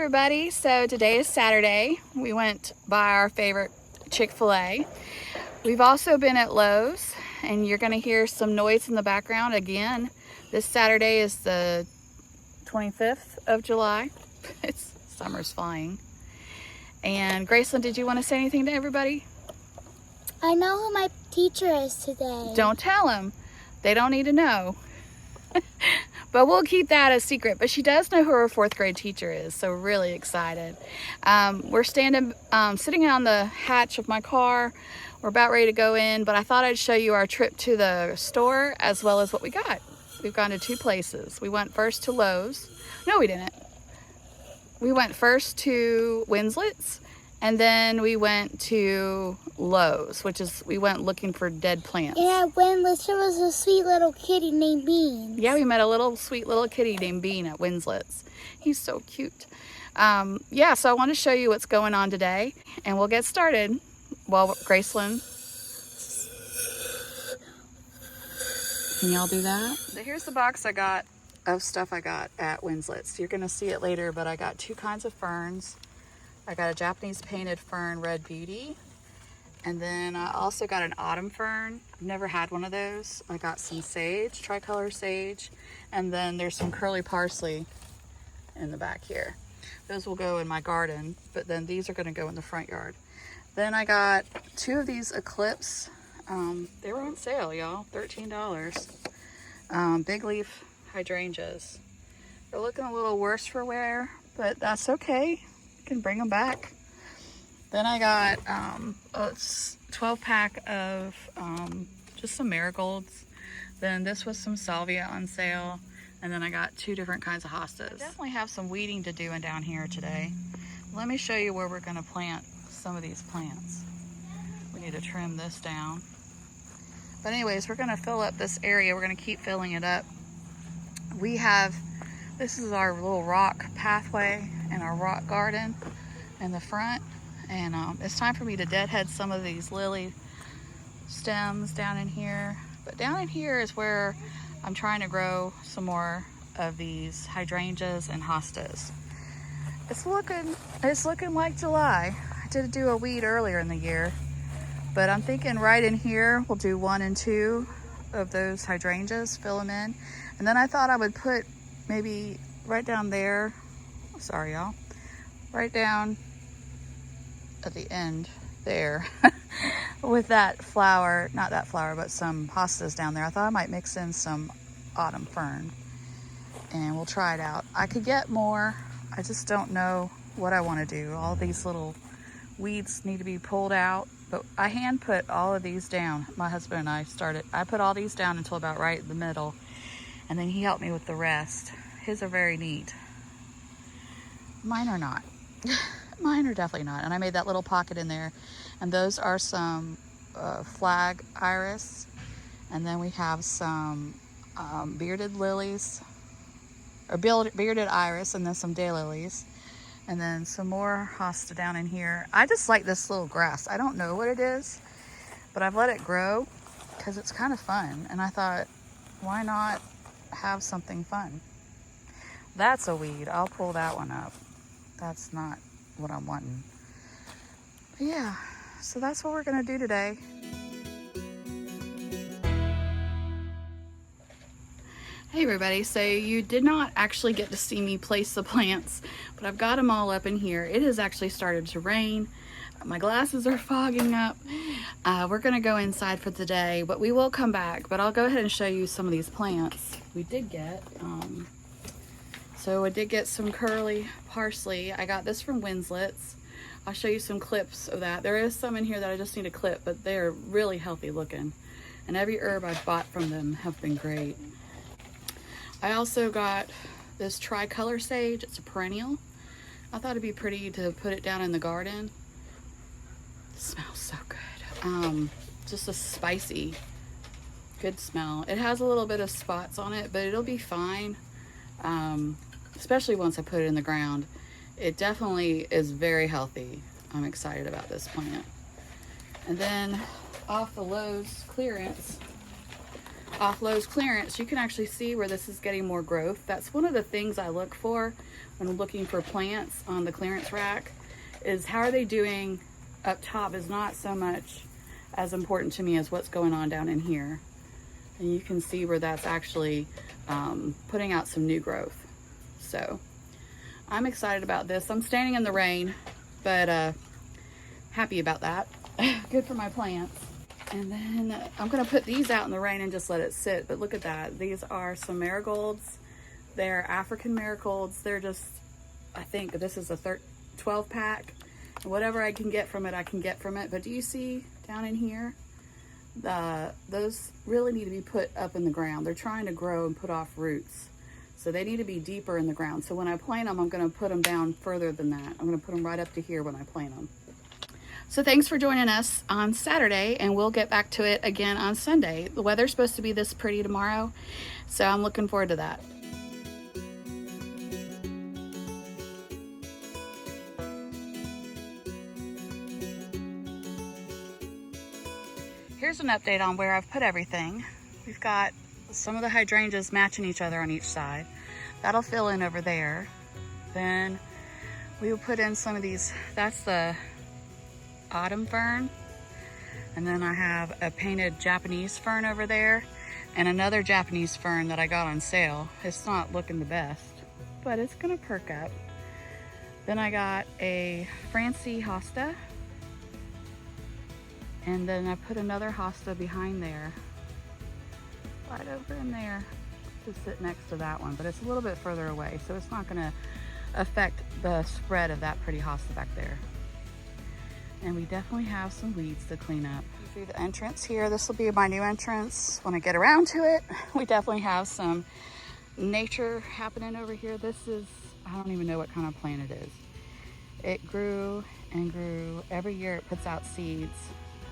everybody, so today is Saturday. We went by our favorite Chick-fil-A. We've also been at Lowe's, and you're going to hear some noise in the background again. This Saturday is the 25th of July. Summer's flying. And Graceland, did you want to say anything to everybody? I know who my teacher is today. Don't tell them. They don't need to know. But we'll keep that a secret. But she does know who her 4th grade teacher is, so really excited. We're sitting on the hatch of my car. We're about ready to go in, but I thought I'd show you our trip to the store as well as what we got. We've gone to 2 places. We went first to Lowe's. No, we didn't. We went first to Winslet's, and then we went to Lowe's, which is, we went looking for dead plants. Yeah, Winslet's, there was a sweet little kitty named Bean. Yeah, we met a sweet little kitty named Bean at Winslet's. He's so cute. Yeah, so I want to show you what's going on today, and we'll get started. Well, Graceland, can y'all do that? So here's the box I got of stuff I got at Winslet's. You're gonna see it later, but I got 2 kinds of ferns. I got a Japanese painted fern, Red Beauty, and then I also got an autumn fern. I've never had one of those. I got some sage, tricolor sage, and then there's some curly parsley in the back here. Those will go in my garden, but then these are gonna go in the front yard. Then I got 2 of these Eclipse. They were on sale, y'all, $13. Big leaf hydrangeas. They're looking a little worse for wear, but that's okay. You can bring them back. Then I got a 12-pack of just some marigolds. Then this was some salvia on sale. And then I got 2 different kinds of hostas. I definitely have some weeding to do down here today. Let me show you where we're gonna plant some of these plants. We need to trim this down. But anyways, we're gonna fill up this area. We're gonna keep filling it up. This is our little rock pathway and our rock garden in the front. And it's time for me to deadhead some of these lily stems down in here. But down in here is where I'm trying to grow some more of these hydrangeas and hostas. It's looking like July. I did do a weed earlier in the year, but I'm thinking right in here we'll do 1 and 2 of those hydrangeas, fill them in. And then I thought I would put maybe right down there, sorry y'all, right down at the end there with that flower, not that flower, but some hostas down there. I thought I might mix in some autumn fern, and we'll try it out. I could get more. I just don't know what I want to do. All these little weeds need to be pulled out, but I hand put all of these down. My husband and I put all these down until about right in the middle, and then he helped me with the rest. His are very neat. Mine are not. Mine are definitely not. And I made that little pocket in there, and those are some flag iris, and then we have some bearded lilies, or bearded iris, and then some daylilies, and then some more hosta down in here. I just like this little grass. I don't know what it is, but I've let it grow because it's kind of fun, and I thought, why not have something fun? That's a weed. I'll pull that one up. That's not what I'm wanting. But yeah, so that's what we're gonna do today. Hey everybody, so you did not actually get to see me place the plants, but I've got them all up in here. It has actually started to rain. My glasses are fogging up. We're gonna go inside for the day, but we will come back. But I'll go ahead and show you some of these plants we did get. So I did get some curly parsley. I got this from Winslet's. I'll show you some clips of that. There is some in here that I just need to clip, but they're really healthy looking. And every herb I've bought from them have been great. I also got this tricolor sage. It's a perennial. I thought it'd be pretty to put it down in the garden. It smells so good. Just a spicy, good smell. It has a little bit of spots on it, but it'll be fine. Especially once I put it in the ground. It definitely is very healthy. I'm excited about this plant. And then off the Lowe's clearance, off Lowe's clearance, you can actually see where this is getting more growth. That's one of the things I look for when I'm looking for plants on the clearance rack, is how are they doing up top is not so much as important to me as what's going on down in here. And you can see where that's actually putting out some new growth. So I'm excited about this. I'm standing in the rain, but happy about that. Good for my plants. And then I'm gonna put these out in the rain and just let it sit. But look at that. These are some marigolds. They're African marigolds. They're just, I think this is a 12 pack. Whatever I can get from it, I can get from it. But do you see down in here? Those really need to be put up in the ground. They're trying to grow and put off roots. So they need to be deeper in the ground. So when I plant them, I'm gonna put them down further than that. I'm gonna put them right up to here when I plant them. So thanks for joining us on Saturday, and we'll get back to it again on Sunday. The weather's supposed to be this pretty tomorrow, so I'm looking forward to that. Here's an update on where I've put everything. We've got some of the hydrangeas matching each other on each side. That'll fill in over there. Then we will put in some of these, that's the autumn fern. And then I have a painted Japanese fern over there and another Japanese fern that I got on sale. It's not looking the best, but it's gonna perk up. Then I got a Francie Hosta. And then I put another Hosta behind there, right over in there, to sit next to that one, but it's a little bit further away, so it's not gonna affect the spread of that pretty Hosta back there. And we definitely have some weeds to clean up. Through the entrance here, this will be my new entrance when I get around to it. We definitely have some nature happening over here. This is, I don't even know what kind of plant it is. It grew and grew. Every year it puts out seeds.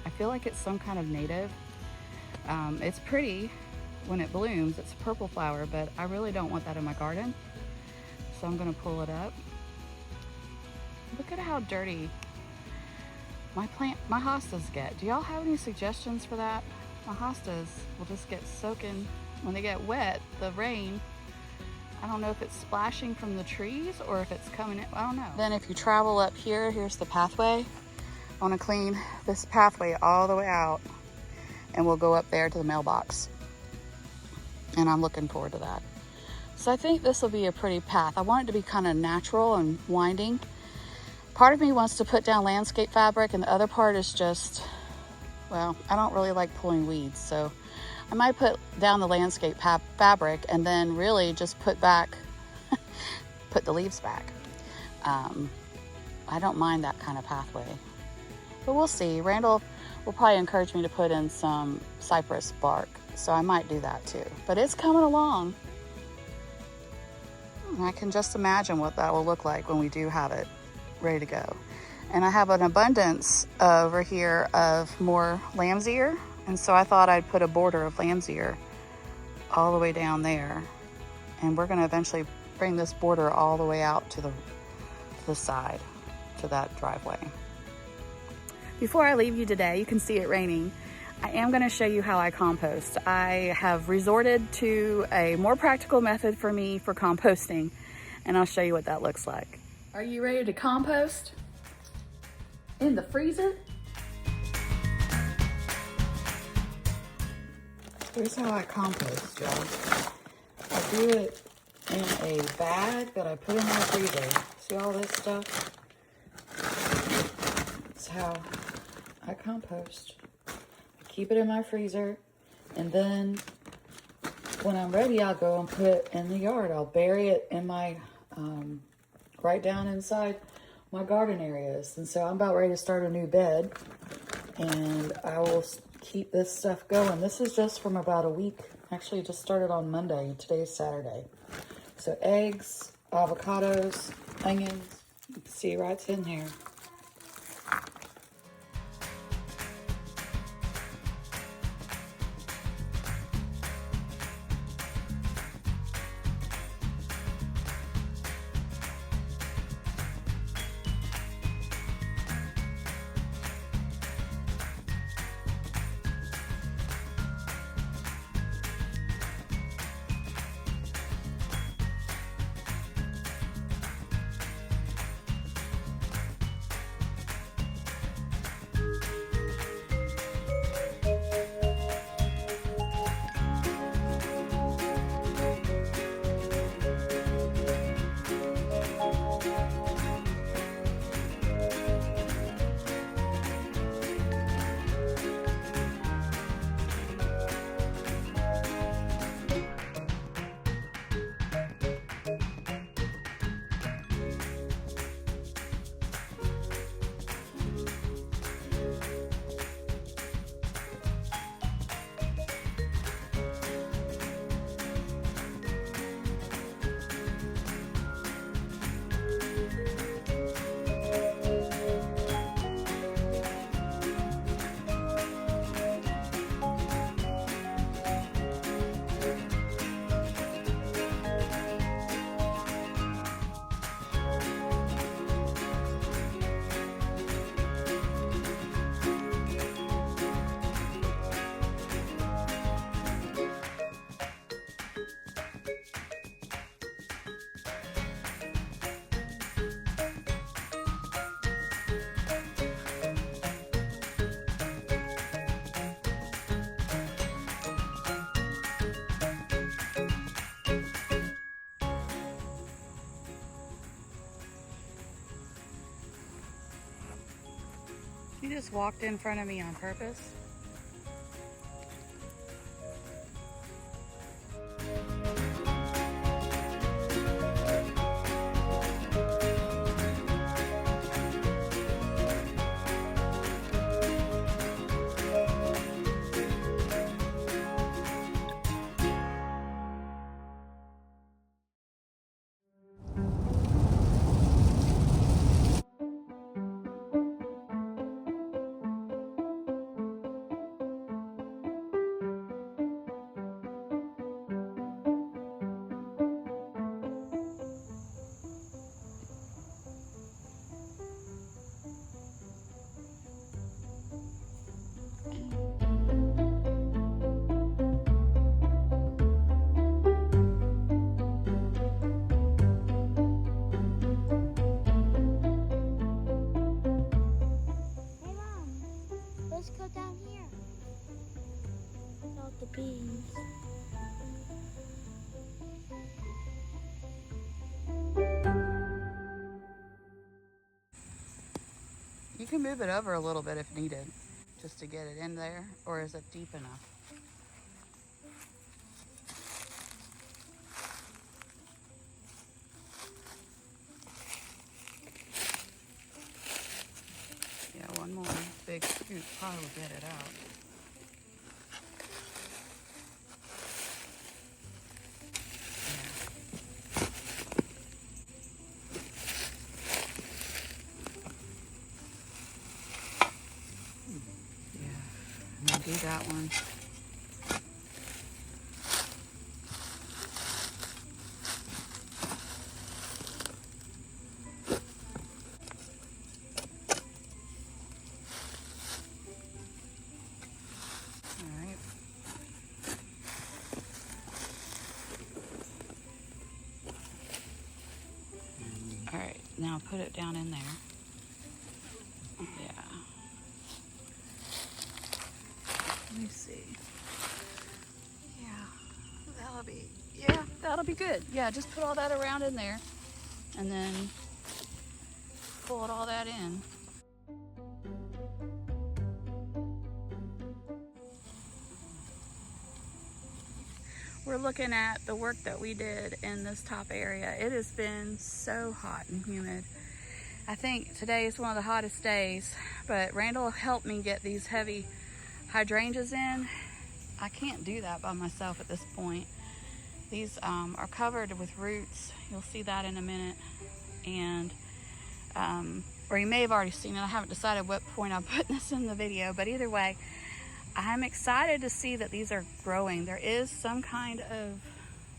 I feel like it's some kind of native. It's pretty when it blooms. It's a purple flower, but I really don't want that in my garden. So I'm gonna pull it up. Look at how dirty my hostas get. Do y'all have any suggestions for that? My hostas will just get soaking when they get wet, the rain. I don't know if it's splashing from the trees or if it's coming in, I don't know. Then if you travel up here, here's the pathway. I want to clean this pathway all the way out, and we'll go up there to the mailbox. And I'm looking forward to that. So I think this will be a pretty path. I want it to be kind of natural and winding. Part of me wants to put down landscape fabric, and the other part is just, well, I don't really like pulling weeds. So I might put down the landscape fabric and then really just put the leaves back. I don't mind that kind of pathway. But we'll see. Randall will probably encourage me to put in some cypress bark, so I might do that too. But it's coming along. I can just imagine what that will look like when we do have it ready to go. And I have an abundance over here of more lamb's ear, and so I thought I'd put a border of lamb's ear all the way down there. And we're gonna eventually bring this border all the way out to the side, to that driveway. Before I leave you today, you can see it raining. I am going to show you how I compost. I have resorted to a more practical method for me for composting, and I'll show you what that looks like. Are you ready to compost? In the freezer? Here's how I compost, y'all. I do it in a bag that I put in my freezer. See all this stuff? That's how I compost. I keep it in my freezer, and then when I'm ready, I'll go and put it in the yard. I'll bury it in my, right down inside my garden areas. And so I'm about ready to start a new bed, and I will keep this stuff going. This is just from about a week. Actually, it just started on Monday. Today's Saturday. So eggs, avocados, onions. You can see right in here. just walked in front of me on purpose. Hey Mom, let's go down here. All the bees. You can move it over a little bit if needed, just to get it in there, or is it deep enough? Yeah, one more big scoop probably will get it out. Yeah, and then do that one. Alright. Alright, now put it down in there. Yeah. Let me see. Yeah, that'll be good. Yeah, just put all that around in there and then pull it all that in. We're looking at the work that we did in this top area. It has been so hot and humid. I think today is one of the hottest days, but Randall helped me get these heavy hydrangeas in. I can't do that by myself at this point. These are covered with roots. You'll see that in a minute. And, or you may have already seen it. I haven't decided what point I'm putting this in the video, but either way, I'm excited to see that these are growing. There is some kind of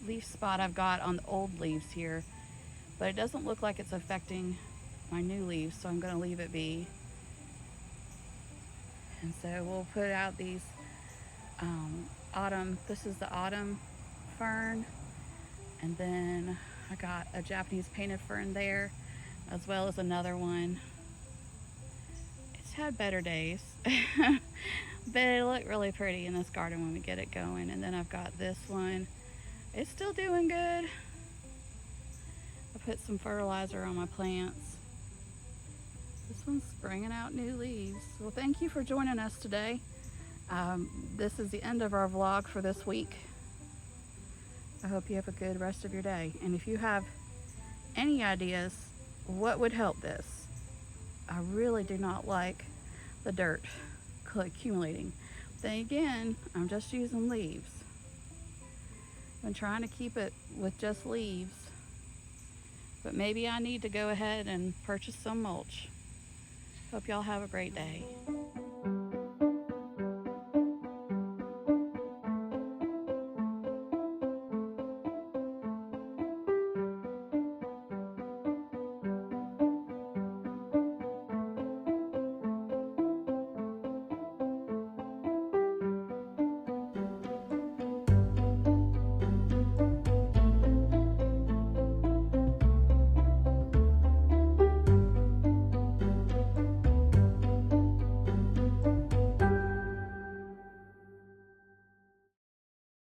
leaf spot I've got on the old leaves here, but it doesn't look like it's affecting my new leaves, so I'm gonna leave it be. And so we'll put out these autumn, this is the autumn fern, and then I got a Japanese painted fern there, as well as another one. It's had better days, but it'll look really pretty in this garden when we get it going. And then I've got this one. It's still doing good. I put some fertilizer on my plants. This one's bringing out new leaves. Well, thank you for joining us today. This is the end of our vlog for this week. I hope you have a good rest of your day. And if you have any ideas what would help this, I really do not like the dirt accumulating. Then again, I'm just using leaves. I'm trying to keep it with just leaves, but maybe I need to go ahead and purchase some mulch. Hope y'all have a great day.